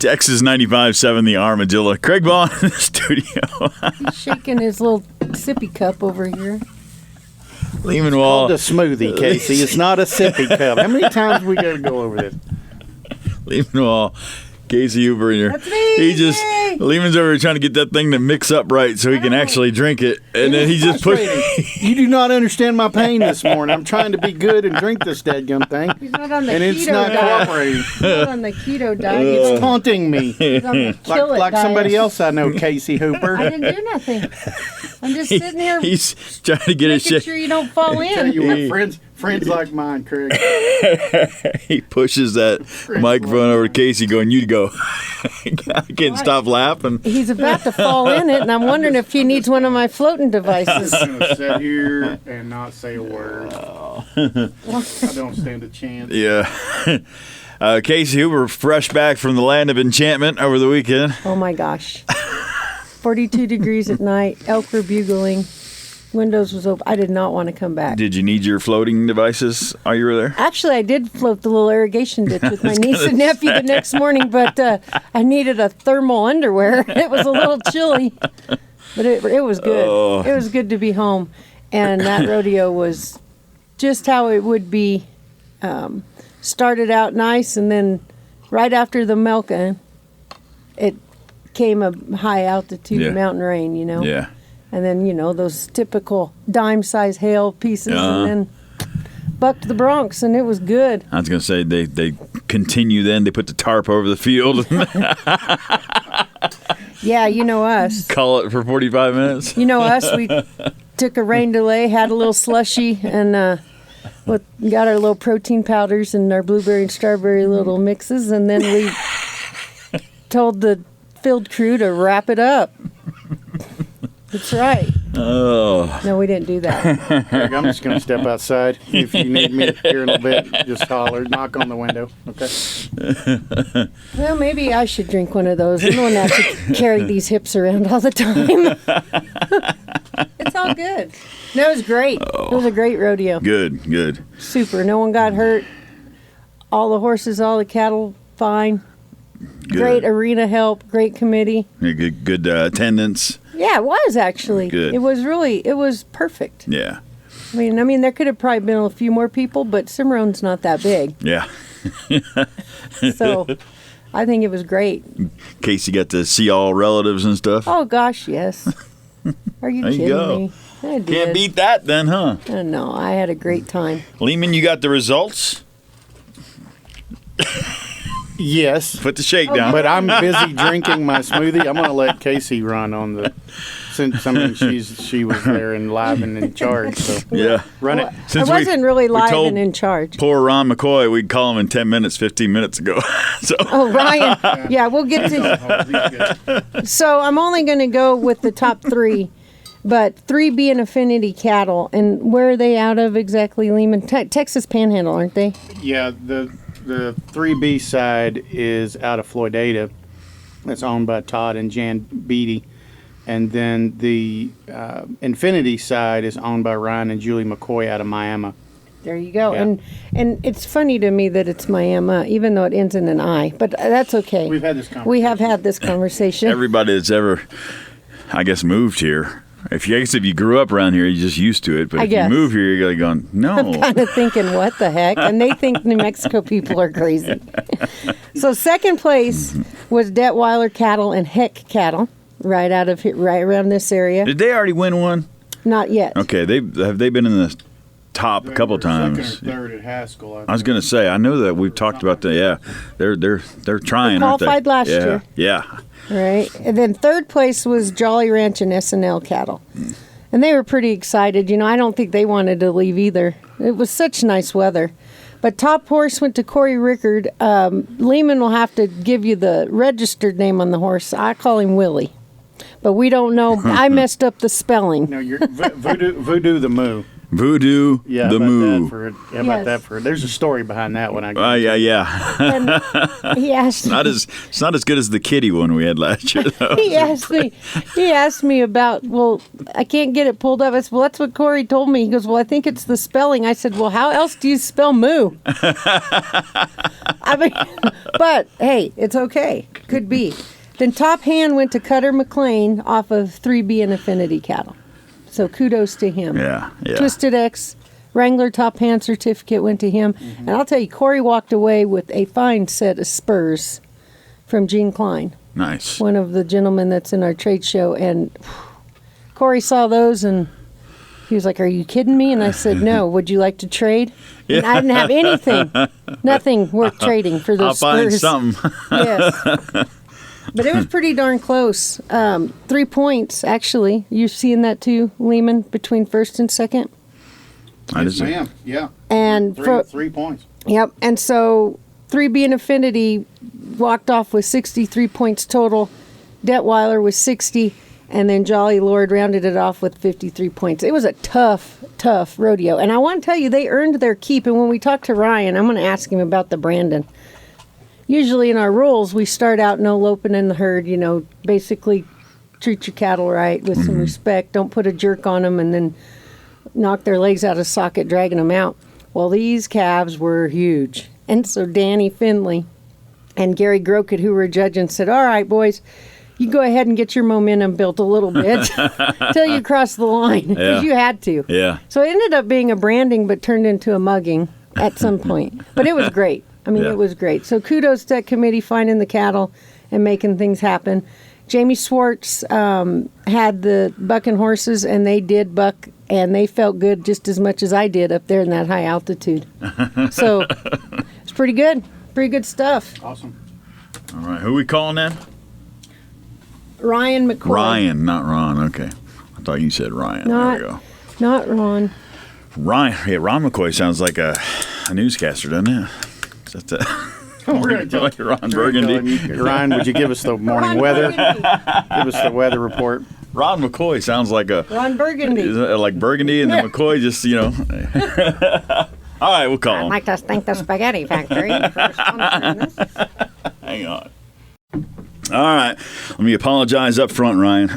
Texas 95.7, the Armadillo. Craig Vaughn in the studio. He's shaking his little sippy cup over here. Lehman Wall. It's called a smoothie, Casey. It's not a sippy cup. How many times we got to go over this? Lehman Wall. Casey Huber in here. That's me! Lehman's over here trying to get that thing to mix up right so he can actually drink it. And then he just puts. You do not understand my pain this morning. I'm trying to be good and drink this dadgum thing. He's not on the and keto it's not diet. cooperating. He's not on the keto diet. It's taunting me. He's on the kill it Like diet. somebody else I know, Casey Hooper. I didn't do nothing. I'm just sitting here He's trying to get his making shit. sure you don't fall Tell you in. what, friends like mine, Craig. He pushes that microphone over to Casey going, you go. I can't stop laughing. He's about to fall in it, and I'm wondering if he needs one of my floating devices. I'm going to sit here and not say a word. I don't stand a chance. Yeah. Casey Huber, fresh back from the land of enchantment over the weekend. Oh my gosh. 42 degrees at night, elk were bugling, windows was open. I did not want to come back. Did you need your floating devices while you were there? Actually, I did float the little irrigation ditch with my niece and nephew the next morning, but I needed a thermal underwear. It was a little chilly, but it was good. Oh. It was good to be home, and that rodeo was just how it would be. Started out nice, and then right after the milking, it came a high altitude mountain rain, Yeah. and then those typical dime-size hail pieces, and then bucked the broncs, and it was good. I was going to say they continue then. They put the tarp over the field. Yeah, us. Call it for 45 minutes. Us, we took a rain delay, had a little slushy, and got our little protein powders and our blueberry and strawberry little mixes, and then we told the field crew to wrap it up. That's right. Oh. No, we didn't do that. Craig, I'm just going to step outside. If you need me here in a little bit, just holler, knock on the window, okay? Well, maybe I should drink one of those. I don't have to carry these hips around all the time. It's all good. No, it was great. It was a great rodeo. Good. Super. No one got hurt. All the horses, all the cattle, fine. Good. Great arena help. Great committee. Yeah, good attendance. Yeah, it was actually. Good. It was perfect. Yeah. I mean, there could have probably been a few more people, but Cimarron's not that big. Yeah. So I think it was great. Casey got to see all relatives and stuff. Oh, gosh, yes. Are you There you kidding go. me? I did. Can't beat that then, huh? No, I had a great time. Lehman, you got the results? Yes. Put the shake down. But I'm busy drinking my smoothie. I'm going to let Casey run on the... Since she was there and live and in charge, so Yeah. run it. Since I wasn't really live told and in charge. Poor Ron McCoy, we'd call him in 10 minutes, 15 minutes ago. So Oh, Ryan. Yeah, we'll get to... So I'm only going to go with the top three, but 3 being Affinity Cattle. And where are they out of exactly, Lehman? Texas Panhandle, aren't they? Yeah, the 3B side is out of Floydada. That's owned by Todd and Jan Beatty. And then the Infinity side is owned by Ryan and Julie McCoy out of Miami. There you go. Yeah. And it's funny to me that it's Miami, even though it ends in an I. But that's okay. We've had this conversation. We have had this conversation. everybody that's ever, I guess, moved here. If you grew up around here, you're just used to it. But I if guess. you move here, you're going, no. Kind of thinking, what the heck? And they think New Mexico people are crazy. So second place was Detweiler Cattle and Heck Cattle, right around this area. Did they already win one? Not yet. Okay, have they been in the top a couple times? Second or third at Haskell. I was going to say, I know that we've talked about that. Yeah, they're trying. They aren't they? qualified last year. Yeah. Right. And then third place was Jolly Ranch and SNL Cattle. And they were pretty excited. I don't think they wanted to leave either. It was such nice weather. But top horse went to Corey Rickard. Lehman will have to give you the registered name on the horse. I call him Willie. But we don't know. I messed up the spelling. No, you're Voodoo the Moo. Voodoo Yeah, the about Moo. that Yes. There's a story behind that one. Yeah. And he asked It's not as good as the kitty one we had last year, though. He asked me about, I can't get it pulled up. I said, that's what Corey told me. He goes, I think it's the spelling. I said, how else do you spell moo? I mean, but hey, it's okay. could be. Then top hand went to Cutter McLean off of 3B and Affinity cattle. So kudos to him. Yeah. Twisted X Wrangler top hand certificate went to him. And I'll tell you, Corey walked away with a fine set of spurs from Gene Klein. Nice. One of the gentlemen that's in our trade show. And Corey saw those and he was like, "Are you kidding me?" And I said, "No. Would you like to trade?" And I didn't have anything, nothing worth trading for those I'll find spurs. something. Yes. But it was pretty darn close. 3 points, actually. You seeing that too, Lehman, between first and second? I Yes, just ma'am. Yeah. And Three, 3 points. Yep. And so 3B and Affinity walked off with 63 points total. Detweiler was 60. And then Jolly Lord rounded it off with 53 points. It was a tough rodeo. And I want to tell you, they earned their keep. And when we talk to Ryan, I'm going to ask him about the Brandon. Usually in our rules, we start out no loping in the herd, basically treat your cattle right with some respect. Don't put a jerk on them and then knock their legs out of socket dragging them out. Well, these calves were huge. And so Danny Finley and Gary Grokett, who were judging, said, "All right, boys, you go ahead and get your momentum built a little bit till you cross the line," because you had to. Yeah. So it ended up being a branding but turned into a mugging at some point. But it was great. It was great. So kudos to that committee finding the cattle and making things happen. Jamie Swartz had the bucking horses, and they did buck, and they felt good just as much as I did up there in that high altitude. So it's pretty good. Pretty good stuff. Awesome. All right. Who we calling then? Ryan McCoy. Ryan, not Ron. Okay. I thought you said Ryan. There we go. Not Ron. Ryan. Yeah, Ron McCoy sounds like a newscaster, doesn't it? Is that the... We're going to like Ron Burgundy. Ryan, would you give us the morning weather? Give us the weather report. Ron McCoy sounds like a... Ron Burgundy. Like Burgundy, and then McCoy just, All right, we'll call I'd him. like to thank the Spaghetti Factory for sponsoring this. Hang on. All right. Let me apologize up front, Ryan.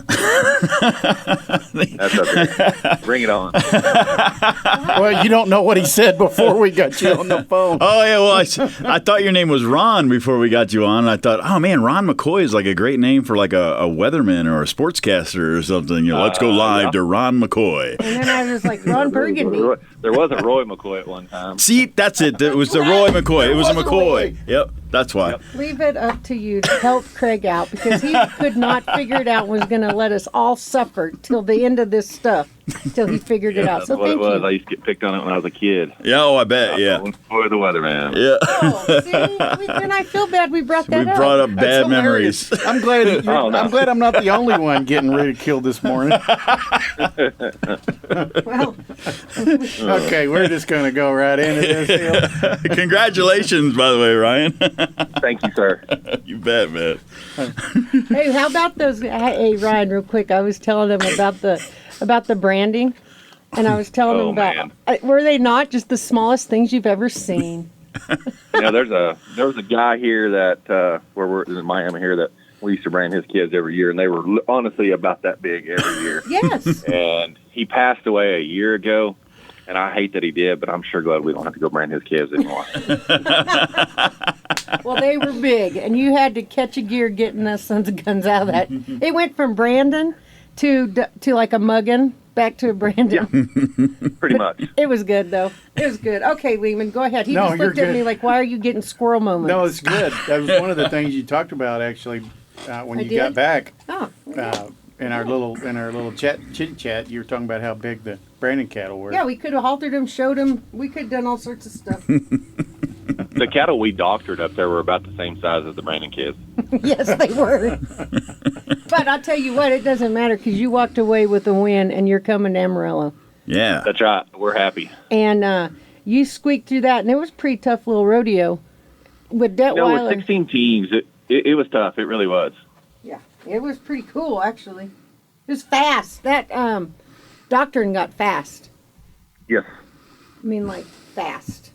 That's okay. Bring it on. Well, you don't know what he said before we got you on the phone. Oh, yeah, well, I thought your name was Ron before we got you on. And I thought, oh, man, Ron McCoy is like a great name for like a weatherman or a sportscaster or something. Let's go live to Ron McCoy. And then I was like, Ron Burgundy. There was a Roy McCoy at one time. See, that's it. It was the Roy McCoy. It was a McCoy. Yep, that's why. Yep. Leave it up to you to help Craig out because he could not figure it out and was going to let us all suffer till the end of this stuff, till he figured it out. So That's what thank it was. you. I used to get picked on it when I was a kid. Yeah, oh, I bet, yeah. Boy, the weatherman. Yeah. Oh, see, then I feel bad we brought that We up. brought up That's bad hilarious. memories. I'm glad. Oh, no. I'm glad I'm not the only one getting ridiculed this morning. Well, Okay, we're just going to go right into this deal. Congratulations, by the way, Ryan. Thank you, sir. You bet, man. hey, how about those? Hey, Ryan, real quick. I was telling him about the branding, and I was telling him about were they not just the smallest things you've ever seen? There was a guy here that where we're in Miami here that we used to brand his kids every year, and they were honestly about that big every year. Yes. And he passed away a year ago, and I hate that he did, but I'm sure glad we don't have to go brand his kids anymore. Well, they were big, and you had to catch a gear getting us sons of guns out of that. It went from Brandon to like a muggin back to a Brandon. Pretty much. It was good, though. It was good. Okay, Lehman, go ahead. He No, just you're looked at good. me like, why are you getting squirrel moments? No, it's good. That was one of the things you talked about actually when I you did? got back. Oh, In our little chit chat, you were talking about how big the Brandon cattle were. yeah, we could have haltered him, showed him. We could have done all sorts of stuff. The cattle we doctored up there were about the same size as the Brandon kids. Yes, they were. But I'll tell you what, it doesn't matter because you walked away with a win and you're coming to Amarillo. Yeah. That's right. We're happy. And you squeaked through that, and it was a pretty tough little rodeo with With Detweiler. 16 teams, it was tough. It really was. Yeah, it was pretty cool, actually. It was fast. That doctoring got fast. Yes. I mean, like, fast.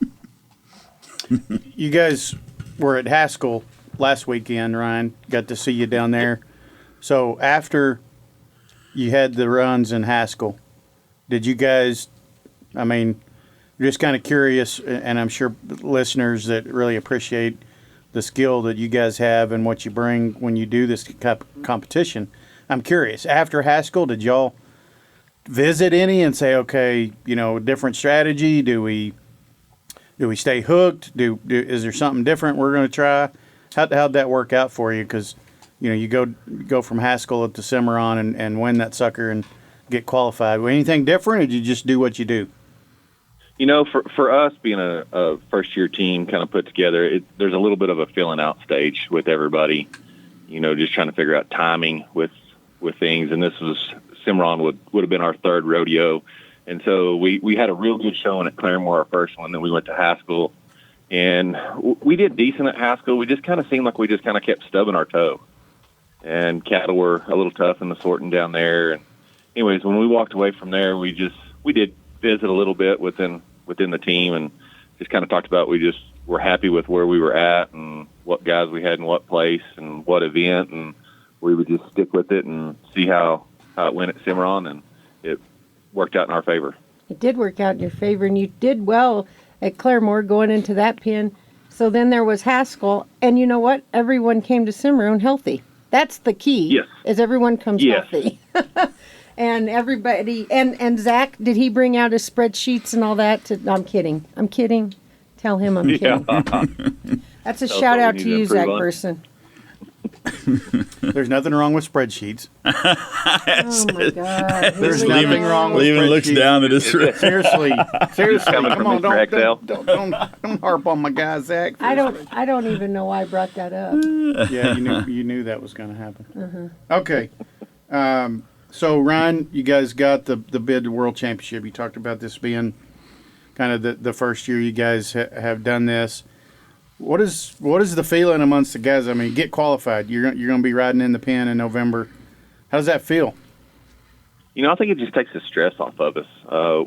You guys were at Haskell last weekend, Ryan. Got to see you down there. So after you had the runs in Haskell, did you guys, I mean, just kind of curious, and I'm sure listeners that really appreciate the skill that you guys have and what you bring when you do this competition. I'm curious, after Haskell, did y'all visit any and say, okay, different strategy? Do we stay hooked? Is there something different we're going to try? How'd that work out for you? Because you go from Haskell to Cimarron and win that sucker and get qualified. Anything different, or did you just do what you do? For us being a first-year team kind of put together, there's a little bit of a filling out stage with everybody, just trying to figure out timing with things. And this was Cimarron would have been our third rodeo. And so we had a real good showing at Claremore, our first one. Then we went to Haskell, and we did decent at Haskell. We just kind of seemed like we just kind of kept stubbing our toe. And cattle were a little tough in the sorting down there. And anyways, when we walked away from there, we did visit a little bit within the team and just kind of talked about we just were happy with where we were at and what guys we had in what place and what event, and we would just stick with it and see how it went at Cimarron, and it worked out in our favor. It did work out in your favor, and you did well at Claremore going into that pen. So then there was Haskell, and you know what? Everyone came to Cimarron healthy. That's the key. Yes. Is everyone comes healthy. And everybody, and Zach, did he bring out his spreadsheets and all that? I'm kidding. Tell him I'm kidding. That's a shout out to you, Zach Person. There's nothing wrong with spreadsheets. Oh my God! There's nothing wrong with Leaving spreadsheets. looks down at his. Seriously, come on, don't harp on my guy, Zach. I don't even know why I brought that up. Yeah, you knew that was going to happen. Okay. So, Ryan, you guys got the bid to World Championship. You talked about this being kind of the first year you guys have done this. What is the feeling amongst the guys? I mean, get qualified. You're going to be riding in the pen in November. How does that feel? I think it just takes the stress off of us.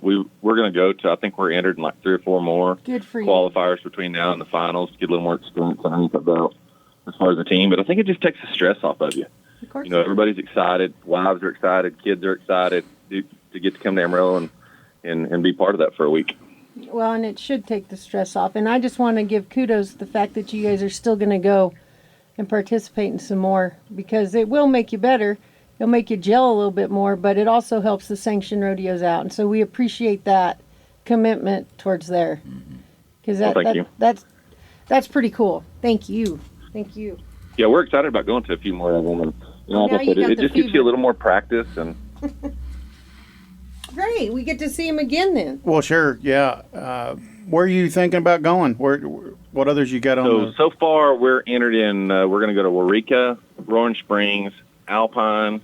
We're going to go to, I think we're entered in like 3 or 4 more qualifiers between now and the finals to get a little more experience underneath the belt as far as the team. But I think it just takes the stress off of you. Of course. Everybody's excited. Wives are excited. Kids are excited to get to come to Amarillo and be part of that for a week. Well, and it should take the stress off. And I just want to give kudos to the fact that you guys are still going to go and participate in some more, because it will make you better. It'll make you gel a little bit more, but it also helps the sanctioned rodeos out. And so we appreciate that commitment towards there. Because that's pretty cool. Thank you. Yeah, we're excited about going to a few more of them. And, like I said, it just gives you a little more practice. And Great. We get to see him again then. Well, sure. Yeah. Where are you thinking about going? What others you got on? So far, we're entered in. We're going to go to Waurika, Roaring Springs, Alpine,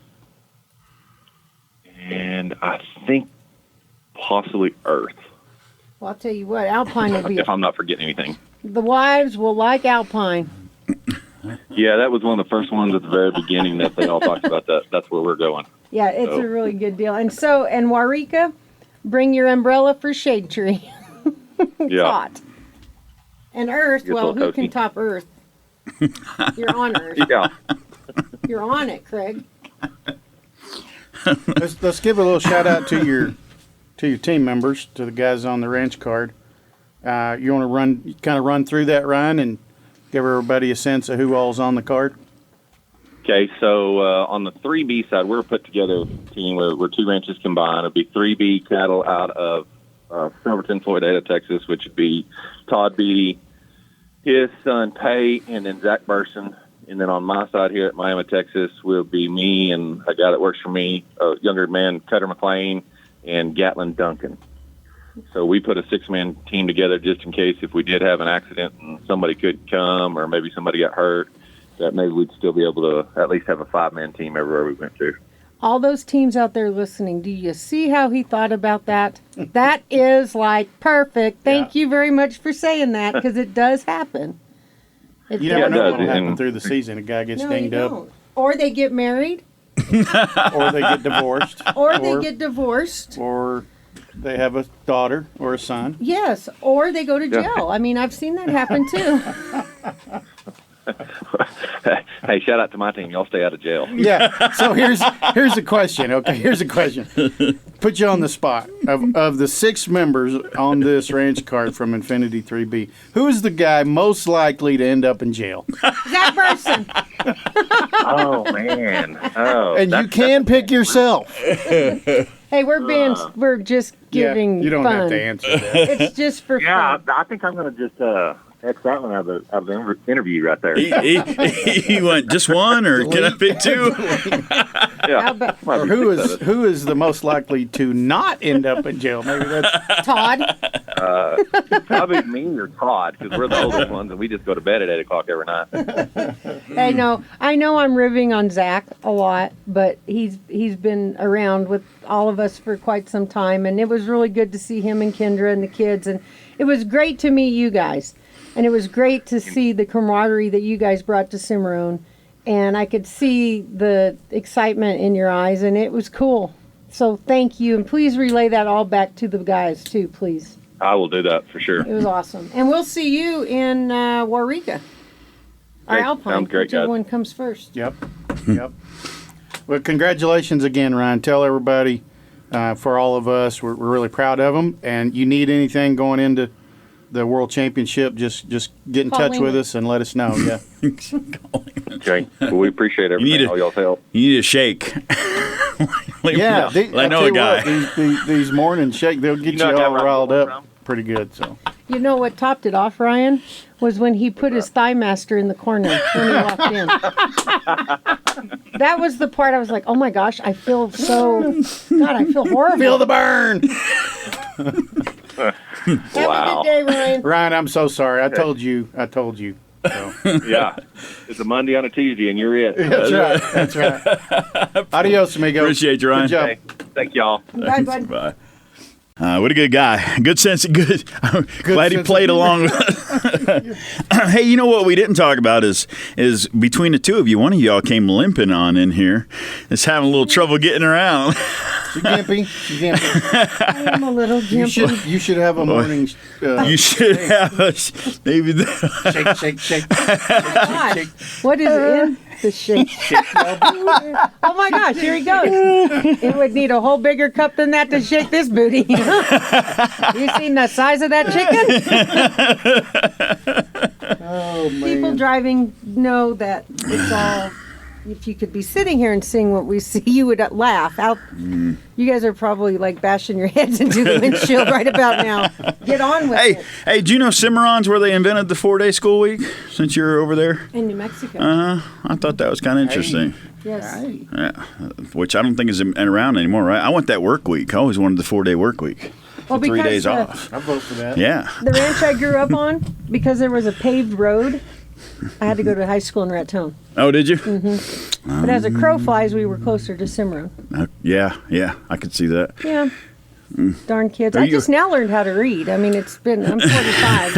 and I think possibly Earth. Well, I'll tell you what, Alpine will be. If I'm not forgetting anything. The wives will like Alpine. Yeah, that was one of the first ones at the very beginning that they all talked about. That's where we're going. Yeah, it's a really good deal. And Waurika, bring your umbrella for shade tree. It's hot. And Earth, well, who can top Earth? You're on Earth. Yeah. You're on it, Craig. Let's give a little shout out to your team members, to the guys on the ranch card. You want to run through that, Ryan, and give everybody a sense of who all's on the card? Okay, so on the 3B side, we're put together a team where 2 ranches combined. It'll be 3B cattle out of Silverton, Florida, Texas, which would be Todd Beatty, his son Pay, and then Zach Burson. And then on my side here at Miami, Texas, will be me and a guy that works for me, a younger man, Cutter McLean, and Gatlin Duncan. So we put a 6-man team together just in case if we did have an accident and somebody couldn't come, or maybe somebody got hurt, that maybe we'd still be able to at least have a 5-man team everywhere we went to. All those teams out there listening, do you see how he thought about that? That is like perfect. Thank you very much for saying that, because it does happen. You never know what will happen through the season. A guy gets dinged up. Or they get married. Or they get divorced. Or they have a daughter or a son. Yes, or they go to jail. I mean, I've seen that happen too. Hey, shout out to my team. Y'all stay out of jail. Yeah. So here's a question. Okay, here's a question. put you on the spot. Of the 6 members on this ranch card from Infinity 3B, who is the guy most likely to end up in jail? Zach Burson. Oh man. Oh. And you can pick yourself. Hey, we're just giving you don't fun. have to answer that. It's just for Yeah, fun. I think I'm going to just X that one out of the interview right there. He went, just one, or can I pick 2? Yeah. Or who is the most likely to not end up in jail? Maybe that's Todd. Probably me or Todd, because we're the oldest ones, and we just go to bed at 8 o'clock every night. I know I'm ribbing on Zach a lot, but he's been around with all of us for quite some time, and it was really good to see him and Kendra and the kids, and it was great to meet you guys, and it was great to see the camaraderie that you guys brought to Cimarron, and I could see the excitement in your eyes, and it was cool. So thank you, and please relay that all back to the guys too, please. I will do that for sure. It was awesome, and we'll see you in Waurika. Or Great. Alpine, Sounds great, whichever guys. one comes first. Yep. Well, congratulations again, Ryan. Tell everybody for all of us, we're really proud of them. And you need anything going into the World Championship, just get in touch with us and let us know. Yeah. Okay. Well, we appreciate everything, all y'all's help. You need a shake. Yeah. I know a guy. These morning shake, they'll get you all riled up pretty good. So. You know what topped it off, Ryan? Was when he put his thigh master in the corner when he walked in. That was the part I was like, oh my gosh, I feel I feel horrible. Feel the burn. Have a good day, Ryan. Ryan, I'm so sorry. I told you. So. Yeah. It's a Monday on a Tuesday, and you're it. That's right. Adios, amigo. Appreciate you, Ryan. Good job. Hey, thank y'all. Bye, bud. Bye. What a good guy. Good sense of good. I'm glad he played along with us. Hey, you know what we didn't talk about is between the two of you, one of y'all came limping on in here. Is having a little trouble getting around. She's gimpy. I'm a little gimpy. You should have a morning. You should have maybe. Shake. God, what is in the shake? Oh my gosh, here he goes. It would need a whole bigger cup than that to shake this booty. You seen the size of that chicken? Oh man. People driving know that it's all. If you could be sitting here and seeing what we see, you would laugh. You guys are probably like bashing your heads into the windshield right about now. Get on with it. Hey, do you know Cimarron's where they invented the 4-day school week? Since you're over there, In New Mexico. I thought that was kind of interesting. Yes. Yeah, which I don't think is around anymore, right? I want that work week. I always wanted the 4-day work week. Well, 3 because, days off. I vote for that. Yeah. The ranch I grew up on, because there was a paved road, I had to go to high school in Raton. Oh, did you? Mm-hmm. But as a crow flies, we were closer to Cimarron. Yeah, I could see that. Yeah. Darn kids. Are I you- just now learned how to read. I mean, I'm 45,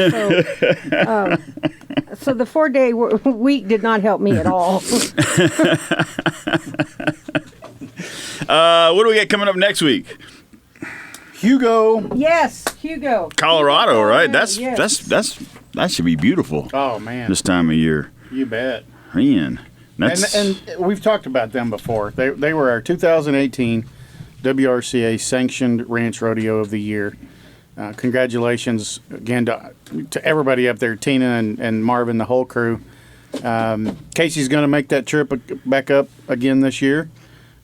so the 4-day week did not help me at all. What do we got coming up next week? Hugo. Yes, Hugo. Colorado, right? Yes. That should be beautiful Oh man. this time of year. You bet. Man, that's And we've talked about them before. They were our 2018 WRCA sanctioned ranch rodeo of the year. Congratulations again to everybody up there, Tina and Marvin, the whole crew. Casey's going to make that trip back up again this year,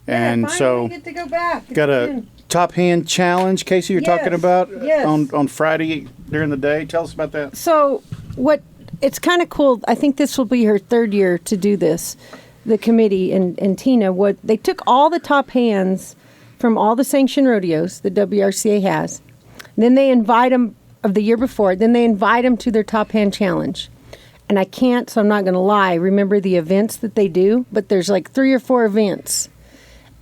and Yeah, finally so we get to go back. got It's a been- top hand challenge. Casey, you're Yes, talking about yes. on Friday during the day. Tell us about that. So it's kind of cool. I think this will be her 3rd year to do this. The committee and Tina, they took all the top hands from all the sanctioned rodeos the WRCA has. Then they invite them of the year before. Then they invite them to their top hand challenge. And I can't, so I'm not going to lie, remember the events that they do, but there's like 3 or 4 events.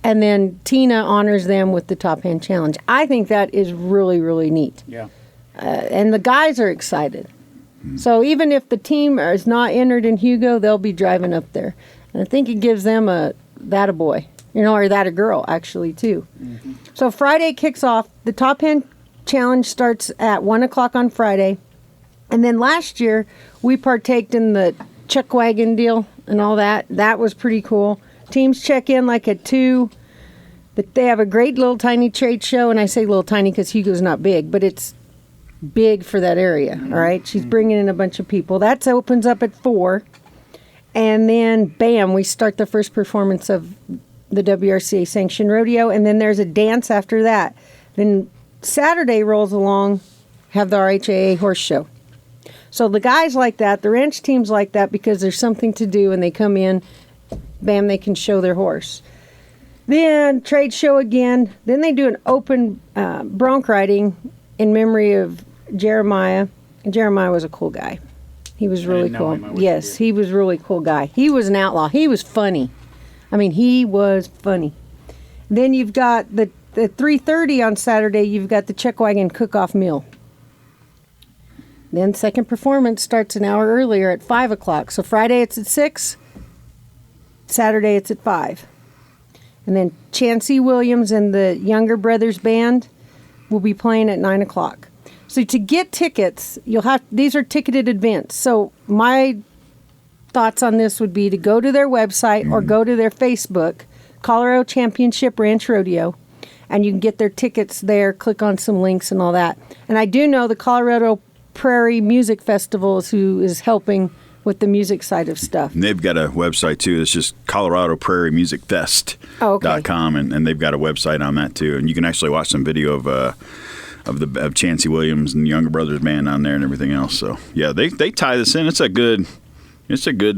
And then Tina honors them with the top hand challenge. I think that is really, really neat. Yeah. And the guys are excited. So even if the team is not entered in Hugo, they'll be driving up there. And I think it gives them or that a girl, actually, too. Mm-hmm. So Friday kicks off. The top hand challenge starts at 1 o'clock on Friday. And then last year, we partaked in the chuck wagon deal and all that. That was pretty cool. Teams check in like at 2. But they have a great little tiny trade show, and I say little tiny because Hugo's not big, but it's big for that area, all right? She's bringing in a bunch of people. That opens up at 4, and then, bam, we start the first performance of the WRCA sanctioned rodeo, and then there's a dance after that. Then Saturday rolls along, have the RHAA horse show. So the guys like that, the ranch teams like that because there's something to do, and they come in, bam, they can show their horse. Then trade show again. Then they do an open bronc riding in memory of Jeremiah. And Jeremiah was a cool guy. He was really cool. Yes, he was a really cool guy. He was an outlaw. He was funny. I mean, he was funny. Then you've got the 3:30 on Saturday. You've got the chuck wagon cook-off meal. Then second performance starts an hour earlier at 5 o'clock. So Friday it's at 6. Saturday it's at 5. And then Chancey Williams and the Younger Brothers Band will be playing at 9 o'clock. So to get tickets, these are ticketed events. So my thoughts on this would be to go to their website or go to their Facebook, Colorado Championship Ranch Rodeo, and you can get their tickets there, click on some links and all that. And I do know the Colorado Prairie Music Festival who is helping with the music side of stuff. And they've got a website too. It's just Colorado Prairie Music Fest.com, and they've got a website on that too. And you can actually watch some video of Chancey Williams and the Younger Brothers Band on there and everything else. So yeah, they tie this in. It's a good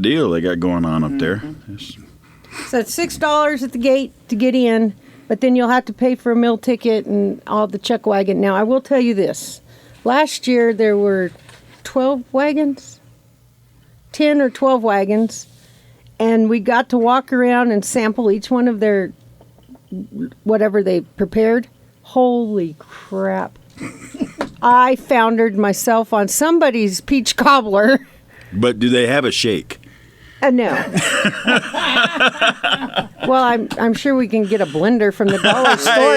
deal they got going on up there. So it's $6 at the gate to get in, but then you'll have to pay for a meal ticket and all the chuck wagon. Now I will tell you this: last year there were 12 wagons. 10 or 12 wagons, and we got to walk around and sample each one of their whatever they prepared. Holy crap. I foundered myself on somebody's peach cobbler. But do they have a shake? No. Well, I'm sure we can get a blender from the dollar store.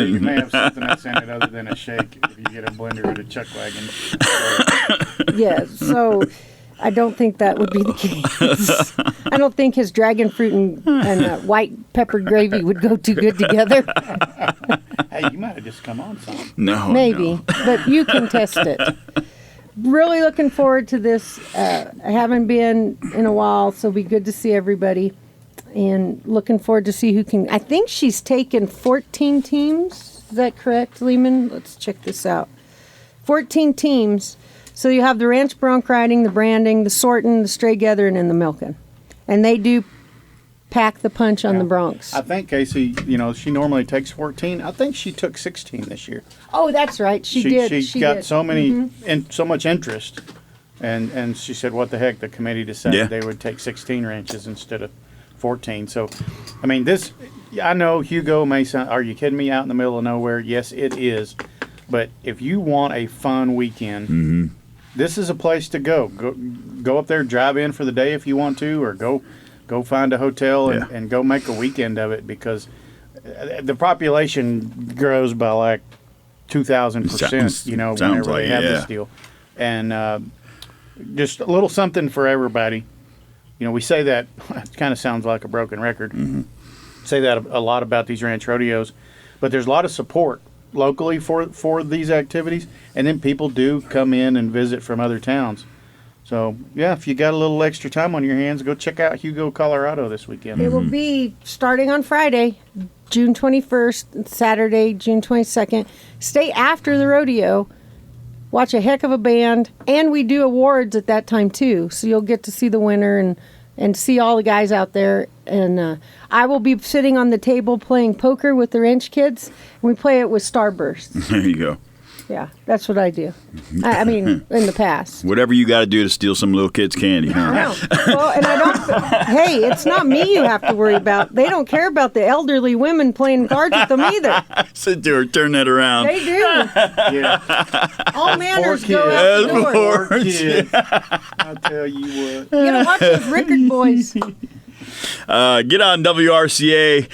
You may have something that's in it other than a shake if you get a blender at a chuck wagon. Yeah, so I don't think that would be the case. I don't think his dragon fruit and white pepper gravy would go too good together. Hey, you might have just come on some. No. Maybe, no. But you can test it. Really looking forward to this. I haven't been in a while, so it'll be good to see everybody. And looking forward to see who can. I think she's taken 14 teams. Is that correct, Lehman? Let's check this out. 14 teams. So you have the ranch bronc riding, the branding, the sorting, the stray gathering, and the milking. And they do pack the punch on the broncs. I think Casey, she normally takes 14. I think she took 16 this year. Oh, that's right. She did. She got so many and so much interest, and she said, "What the heck?" The committee decided they would take 16 ranches instead of 14. So, I mean, this. I know Hugo may sound. Are you kidding me? Out in the middle of nowhere? Yes, it is. But if you want a fun weekend, this is a place to go. Go up there, drive in for the day if you want to, or go find a hotel and go make a weekend of it, because the population grows by like 2,000%, whenever they have this deal. And just a little something for everybody. We say that, it kind of sounds like a broken record. Say that a lot about these ranch rodeos, but there's a lot of support locally for these activities, and then people do come in and visit from other towns. So, yeah, if you got a little extra time on your hands, go check out Hugo, Colorado this weekend. It will be starting on Friday, June 21st, and Saturday, June 22nd. Stay after the rodeo, watch a heck of a band, and we do awards at that time, too. So you'll get to see the winner and see all the guys out there. And I will be sitting on the table playing poker with the ranch kids, and we play it with Starburst. There you go. Yeah, that's what I do. I mean, in the past. Whatever you got to do to steal some little kid's candy, huh? No. Well, and I don't. Hey, it's not me you have to worry about. They don't care about the elderly women playing cards with them either. Sit there, turn that around. They do. Yeah. All manners go out the door. Poor kids. I'll tell you what. You gotta watch those Rickard boys. Get on WRCA.org.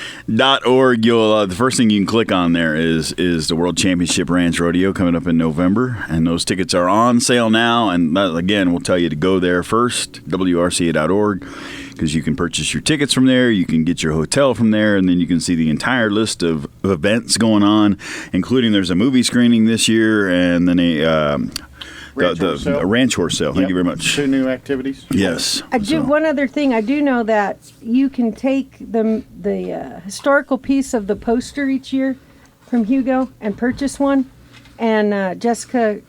The first thing you can click on there is the World Championship Ranch Rodeo coming up in November, and those tickets are on sale now. And that, again, we'll tell you to go there first. WRCA.org. because you can purchase your tickets from there, you can get your hotel from there, and then you can see the entire list of events going on, including there's a movie screening this year, and then a ranch horse sale. Thank you very much. 2 new activities. Yes. One other thing. I do know that you can take the historical piece of the poster each year from Hugo and purchase one. And Jessica,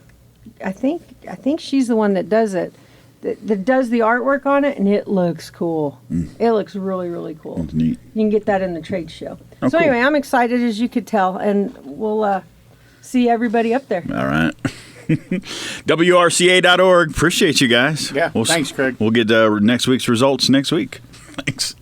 I think she's the one that does it. That does the artwork on it, and it looks cool. It looks really, really cool. That's neat. You can get that in the trade show. Oh, so cool. anyway, I'm excited, as you could tell, and we'll see everybody up there. All right. WRCA.org. Appreciate you guys. Yeah. Thanks, Craig. We'll get next week's results next week. Thanks.